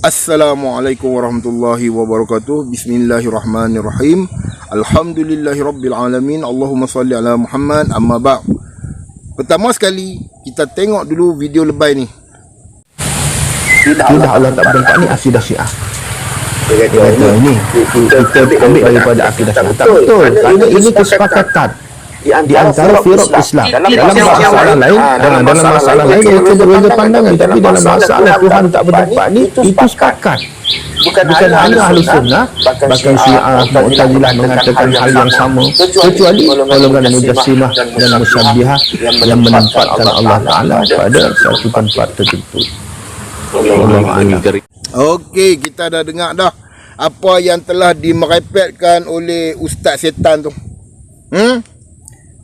Assalamualaikum warahmatullahi wabarakatuh. Bismillahirrahmanirrahim. Alhamdulillahirabbil alamin. Allahumma salli ala Muhammad. Amma ba'd. Pertama sekali kita tengok dulu video lebay ni. Tidak Allah tak berempat ni akidah Syiah. Dia kata ini kita ambil daripada akidah Syiah. Tak betul. Kerana ini kesepakatan di antara firaq Islam. Dalam masalah lain, dalam masalah lain mereka berbeza pandangan, tapi dalam masalah Tuhan tak berempat ni itu sepakat. Bukan hanya ahli sunnah, bahkan Syiah, Mu'tazilah mengatakan hal yang sama, kecuali golongan Mujassimah dan Musyabbihah yang menempatkan Allah Ta'ala pada satu tempat tertentu. Okey, kita dah dengar dah apa yang telah dimerepetkan oleh Ustaz Setan tu.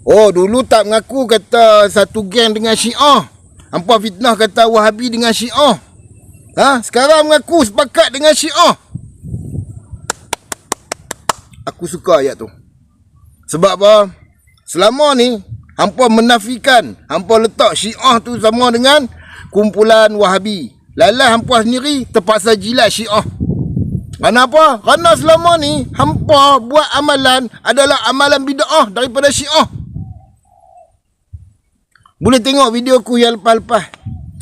Oh, dulu tak mengaku kata satu geng dengan Syiah. Hampa fitnah kata Wahabi dengan Syiah. Sekarang mengaku sepakat dengan Syiah. Aku suka ayat tu. Sebab apa? Selama ni hampa menafikan, hampa letak Syiah tu sama dengan kumpulan Wahabi. Lalai hampa sendiri terpaksa jilat Syiah. Kenapa? Kerana selama ni hampa buat amalan adalah amalan bid'ah daripada Syiah. Boleh tengok video ku yang lepas-lepas.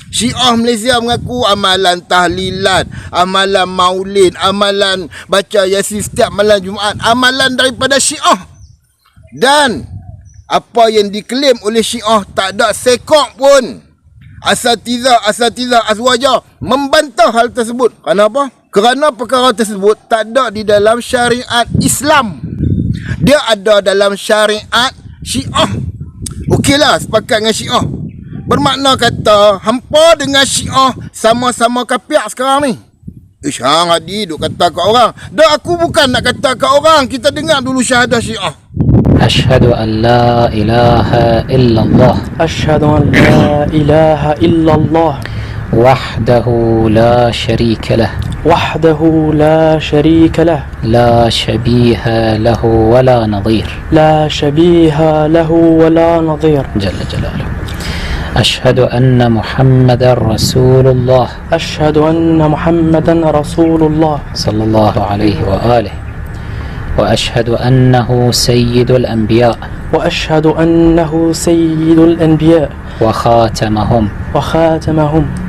Syiah Malaysia mengaku amalan tahlilan, amalan maulid, amalan baca Yasin setiap malam Jumaat, amalan daripada Syiah. Dan apa yang diklaim oleh Syiah tak ada sekok pun asatizah azwajah membantah hal tersebut. Kenapa? Kerana perkara tersebut tak ada di dalam syariat Islam. Dia ada dalam syariat Syiah. Okeylah, sepakat dengan Syiah. Bermakna kata hampa dengan Syiah sama-sama kafir sekarang ni. Hang Hadi duk kata kat orang. Dah, aku bukan nak kata kat orang. Kita dengar dulu syahadah Syiah. Asyhadu an la ilaha illallah. Asyhadu an la ilaha illallah. Wahdahu la syarika lah. وحده لا شريك له لا شبيه له ولا نظير. لا شبيه له ولا نظير جل جلاله. أشهد أن محمدا رسول الله. أشهد أن محمدا رسول الله صلى الله عليه وآله. وأشهد أنه سيد الأنبياء. وأشهد أنه سيد الأنبياء وخاتمهم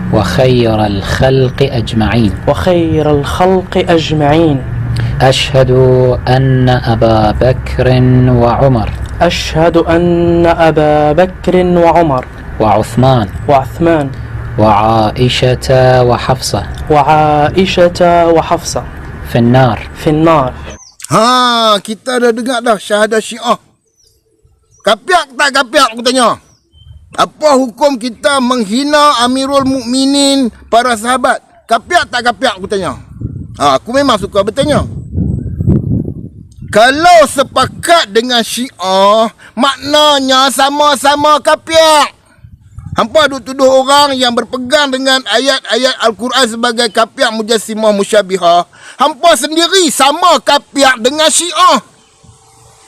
وخير الخلق أجمعين. وخير الخلق أجمعين. أشهد أن أبا بكر وعمر. أشهد أن أبا بكر وعمر وعثمان وعائشة وحفصة في النار. Kita dah dengar dah syahadah Syiah. Kafir tak kafir, aku tanya. Apa hukum kita menghina Amirul Mukminin, para sahabat? Kafir tak kafir, aku tanya. Aku memang suka bertanya. Kalau sepakat dengan Syiah, maknanya sama-sama kafir. Hampa duk tuduh orang yang berpegang dengan ayat-ayat Al-Quran sebagai kafir Mujassimah Musyabbihah. Hampa sendiri sama kafir dengan Syiah.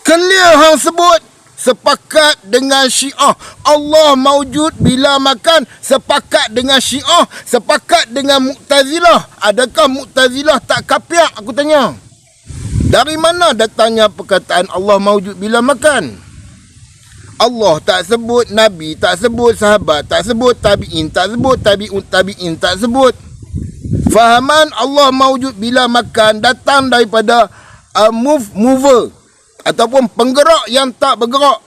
Clear hang sebut sepakat dengan Syiah. Allah maujud bila makan, sepakat dengan Syiah, sepakat dengan Mu'tazilah. Adakah Mu'tazilah tak kafir, aku tanya? Dari mana datangnya perkataan Allah maujud bila makan? Allah tak sebut, Nabi tak sebut, sahabat tak sebut, tabi'in tak sebut, tabi'un tabi'in tak sebut. Fahaman Allah maujud bila makan datang daripada mover ataupun penggerak yang tak bergerak.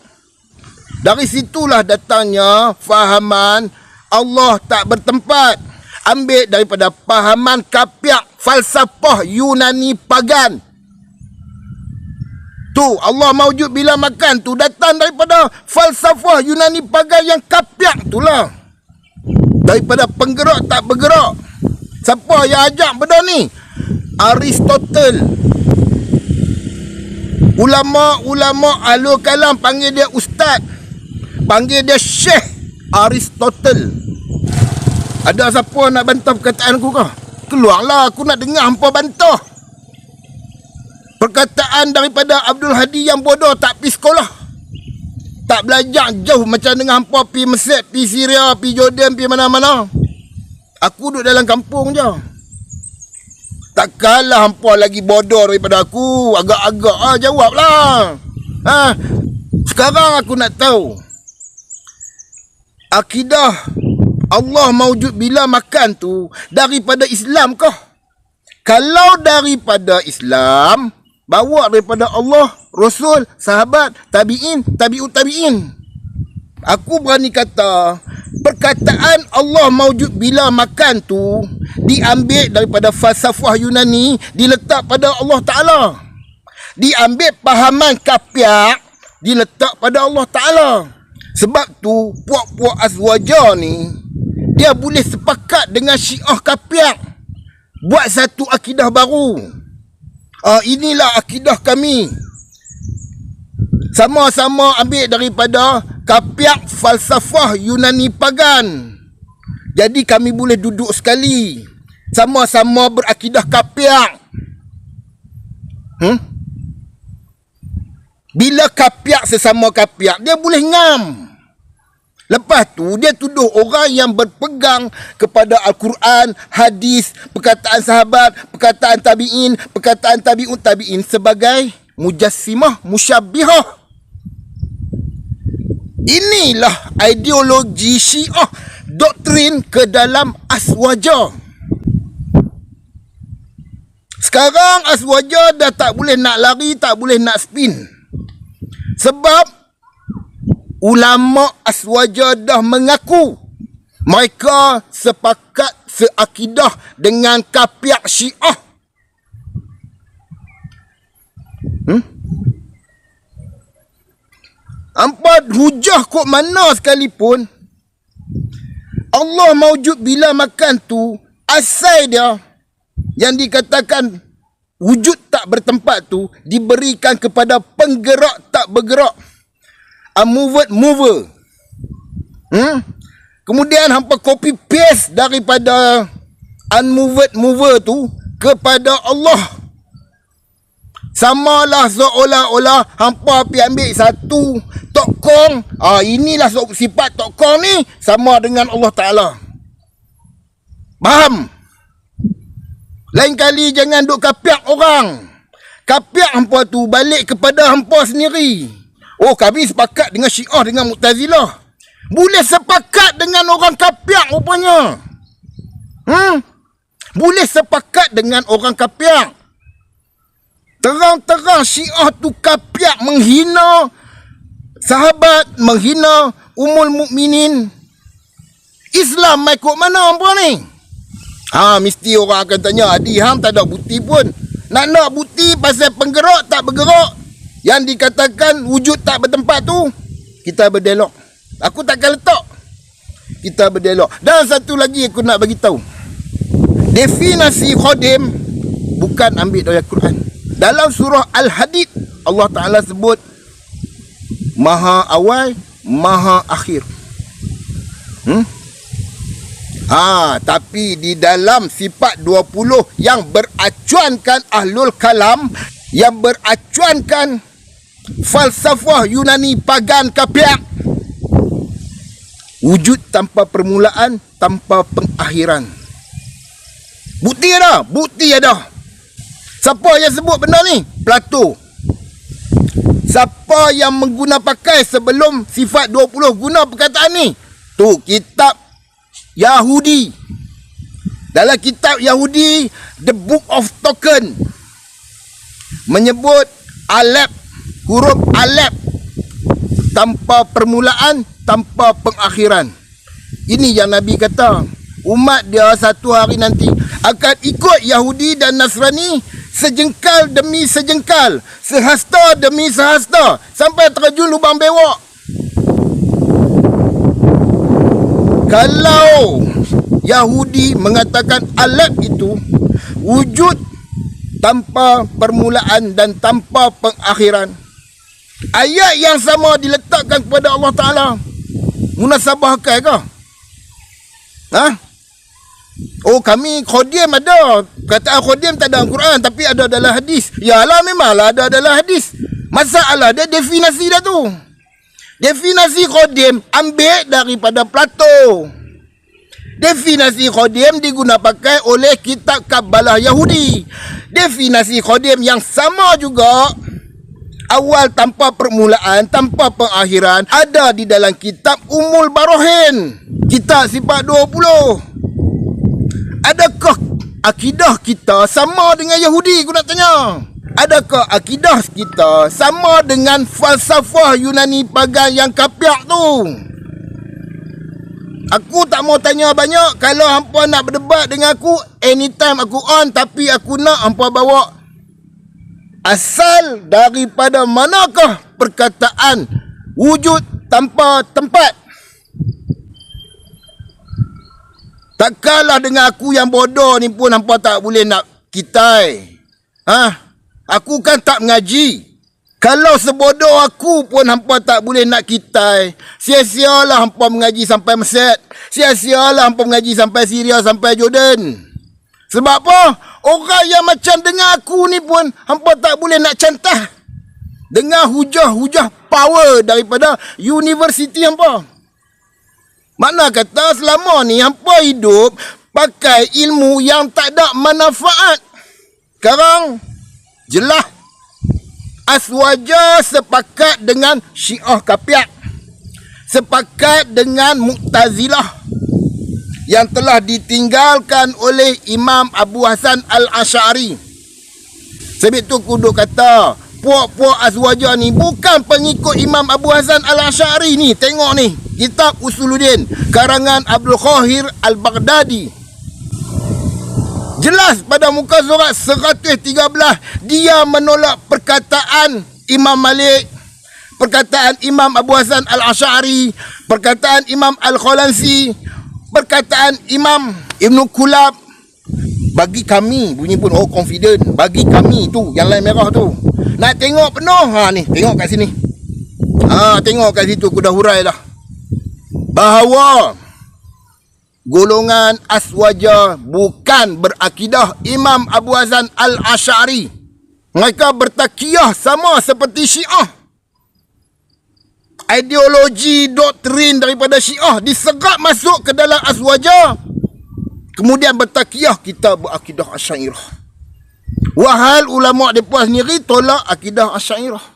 Dari situlah datangnya fahaman Allah tak bertempat. Ambil daripada fahaman kafir falsafah Yunani pagan. Tu Allah maujud bila makan tu datang daripada falsafah Yunani pagan yang kafir itulah. Daripada penggerak tak bergerak. Siapa yang ajak benda ni? Aristotle. Ulama-ulama ahlul kalam panggil dia ustaz, panggil dia Syekh Aristotle. Ada siapa nak bantah perkataan aku kah? Keluarlah, aku nak dengar hampa bantah. Perkataan daripada Abdul Hadi yang bodoh tak pergi sekolah, tak belajar jauh macam dengan hampa pergi Mesir, pergi Syria, pergi Jordan, pergi mana-mana. Aku duduk dalam kampung je. Takkanlah hampa lagi bodoh daripada aku. Agak-agak jawablah. Sekarang aku nak tahu, akidah Allah maujud bila makan tu daripada Islam kah? Kalau daripada Islam, bawa daripada Allah, Rasul, sahabat, tabi'in, tabi'ut tabi'in. Aku berani kata, perkataan Allah maujud bila makan tu diambil daripada falsafah Yunani, diletak pada Allah Ta'ala. Diambil pahaman kapiak, diletak pada Allah Ta'ala. Sebab tu, puak-puak azwaja ni, dia boleh sepakat dengan Syiah kapiak, buat satu akidah baru. Inilah akidah kami. Sama-sama ambil daripada kapiak falsafah Yunani pagan. Jadi kami boleh duduk sekali, sama-sama berakidah kapiak. Bila kapiak sesama kapiak, dia boleh ngam. Lepas tu dia tuduh orang yang berpegang kepada Al-Quran, hadis, perkataan sahabat, perkataan tabi'in, perkataan tabi'ut tabi'in sebagai mujassimah, musyabbihah. Inilah ideologi Syiah, doktrin ke dalam aswaja. Sekarang aswaja dah tak boleh nak lari, tak boleh nak spin. Sebab ulama aswaja dah mengaku mereka sepakat seakidah dengan kapiak Syiah. Empat hujah kok mana sekalipun, Allah maujud bila makan tu, asal dia yang dikatakan wujud tak bertempat tu diberikan kepada penggerak tak bergerak, a moved mover. Kemudian hampa copy paste daripada unmoved mover tu kepada Allah. Samalah seolah-olah hampa pergi ambil satu tokong. Inilah sifat tokong ni sama dengan Allah Ta'ala. Faham? Lain kali jangan duk kapiak orang. Kapiak hampa tu balik kepada hampa sendiri. Kami sepakat dengan Syiah, dengan Mu'tazilah. Boleh sepakat dengan orang kapiak rupanya. Boleh sepakat dengan orang kapiak. Terang-terang Syiah tu kapiak, menghina sahabat, menghina Ummul Mukminin. Islam mai kok mana hampa ni? Mesti orang akan tanya, hang tak ada bukti pun. Nak bukti pasal penggerak tak bergerak, yang dikatakan wujud tak bertempat tu, kita berdialog. Aku takkan letak. Kita berdialog. Dan satu lagi aku nak bagi tahu. Definisi khadim bukan ambil dari Al-Quran. Dalam surah Al-Hadid, Allah Ta'ala sebut Maha awal, Maha akhir. Tapi di dalam sifat 20 yang beracuankan ahlul kalam, yang beracuankan falsafah Yunani pagan kapiak, wujud tanpa permulaan, tanpa pengakhiran. Bukti ada? Bukti ada. Siapa yang sebut benda ni? Plato. Siapa yang mengguna pakai sebelum sifat 20 guna perkataan ni? Tu kitab Yahudi. Dalam kitab Yahudi, The Book of Token, menyebut Alef, huruf Alef, tanpa permulaan, tanpa pengakhiran. Ini yang Nabi kata, umat dia satu hari nanti akan ikut Yahudi dan Nasrani sejengkal demi sejengkal, sehasta demi sehasta, sampai terjun lubang bewak. Kalau Yahudi mengatakan Alef itu wujud tanpa permulaan dan tanpa pengakhiran, ayat yang sama diletakkan kepada Allah Ta'ala, munasabah akal ke? Kami khodim ada. Kataan khodim tak ada Al-Quran, tapi ada dalam hadis. Yalah, memanglah ada dalam hadis. Masalah dia definisi dah tu. Definisi khodim ambil daripada Plato. Definisi Qadim diguna pakai oleh kitab Kabbalah Yahudi. Definisi Qadim yang sama juga, awal tanpa permulaan, tanpa pengakhiran, ada di dalam kitab Ummul Barohin, kitab sifat 20. Adakah akidah kita sama dengan Yahudi? Aku nak tanya. Adakah akidah kita sama dengan falsafah Yunani pagan yang kapiak tu? Aku tak mau tanya banyak. Kalau hampa nak berdebat dengan aku, anytime aku on. Tapi aku nak hampa bawa asal daripada manakah perkataan wujud tanpa tempat. Tak kalah dengan aku yang bodoh ni pun hampa tak boleh nak kitai. Aku kan tak mengaji. Kalau sebodoh aku pun hampa tak boleh nak kitai. Sia-sialah hampa mengaji sampai Mesir. Sia-sialah hampa mengaji sampai Syria, sampai Jordan. Sebab apa? Orang yang macam dengan aku ni pun hampa tak boleh nak cantah dengan hujah-hujah power daripada universiti hampa. Makna kata selama ni hampa hidup pakai ilmu yang tak ada manfaat. Sekarang jelas Aswaja sepakat dengan Syiah Kapiak, sepakat dengan Mu'tazilah yang telah ditinggalkan oleh Imam Abu Hasan Al-Asy'ari. Sebab tu kudu kata puak-puak Aswaja ni bukan pengikut Imam Abu Hasan Al-Asy'ari ni. Tengok ni, kitab Usuluddin karangan Abdul Qahir Al-Baghdadi. Jelas pada muka surat 113 dia menolak perkataan Imam Malik, perkataan Imam Abu Hasan Al-Asy'ari, perkataan Imam Al-Khalansi, perkataan Imam Ibn Kulab. Bagi kami, bunyi pun confident, bagi kami tu yang lain merah tu. Nak tengok penuh ni, tengok kat sini. Tengok kat situ aku dah hurai dah. Bahawa golongan Aswaja bukan berakidah Imam Abu Hasan Al-Asy'ari. Mereka bertakiyah sama seperti Syiah. Ideologi, doktrin daripada Syiah diserap masuk ke dalam Aswaja. Kemudian bertakiyah kita berakidah Asy'ariyah. Wahal ulama' mereka sendiri tolak akidah Asy'ariyah.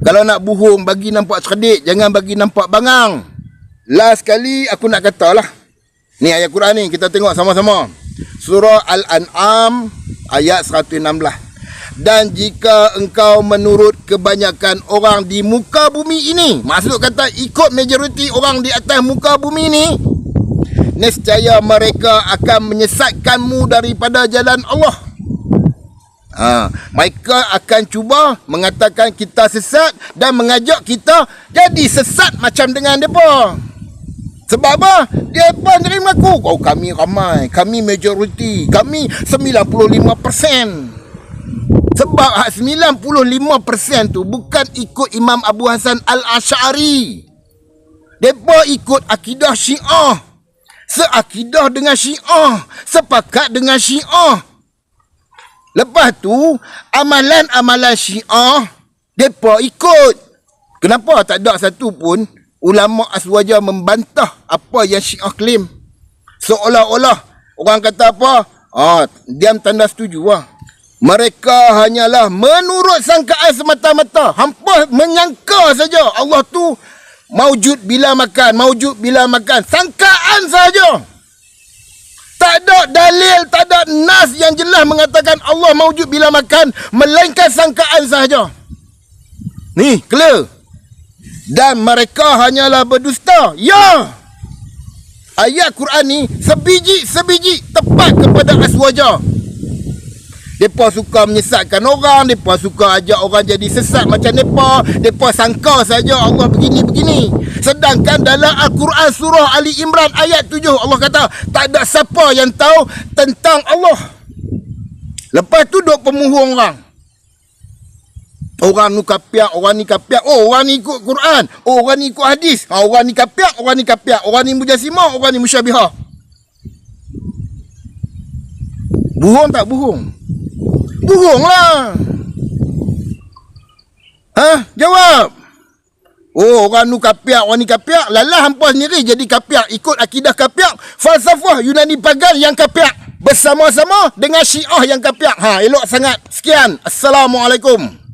Kalau nak bohong bagi nampak cerdik, jangan bagi nampak bangang. Last sekali aku nak katalah. Ni ayat Quran ni, kita tengok sama-sama. Surah Al-An'am ayat 116. Dan jika engkau menurut kebanyakan orang di muka bumi ini, maksud kata ikut majoriti orang di atas muka bumi ini, nescaya mereka akan menyesatkanmu daripada jalan Allah. Mereka akan cuba mengatakan kita sesat dan mengajak kita jadi sesat macam dengan mereka. Sebab apa? Dia pun terima aku. Kami ramai, kami majoriti, kami 95%. Sebab 95% tu bukan ikut Imam Abu Hasan Al-Asy'ari. Mereka ikut akidah Syiah. Seakidah dengan Syiah, sepakat dengan Syiah. Lepas tu amalan-amalan Syiah mereka ikut. Kenapa tak ada satu pun ulama' Aswaja membantah apa yang Syiah klaim? Seolah-olah orang kata apa? Diam tanda setuju lah. Mereka hanyalah menurut sangkaan semata-mata. Hampa menyangka saja Allah tu maujud bila makan, maujud bila makan. Sangkaan saja. Tak ada dalil, tak ada nas yang jelas mengatakan Allah maujud bila makan, melainkan sangkaan sahaja. Ni, clear. Dan mereka hanyalah berdusta. Ya. Ayat Quran ni sebiji-sebiji tepat kepada Aswaja. Mereka suka menyesatkan orang, mereka suka ajak orang jadi sesat macam mereka. Mereka sangka saja Allah begini-begini. Sedangkan dalam Al-Quran surah Ali Imran ayat 7 Allah kata tak ada siapa yang tahu tentang Allah. Lepas tu duk pemuhung orang. Orang ni kapiak, orang ni kapiak. Orang ni ikut Quran, orang ni ikut hadis. Orang ni kapiak, orang ni kapiak. Orang ni mujassimah, orang ni musyabihah. Bohong tak bohong? Bohong lah. Jawab. Oh, orang nu kapiak, orang ni kapiak. Lalah hampa sendiri jadi kapiak. Ikut akidah kapiak. Falsafah Yunani pagan yang kapiak. Bersama-sama dengan Syiah yang kapiak. Elok sangat. Sekian. Assalamualaikum.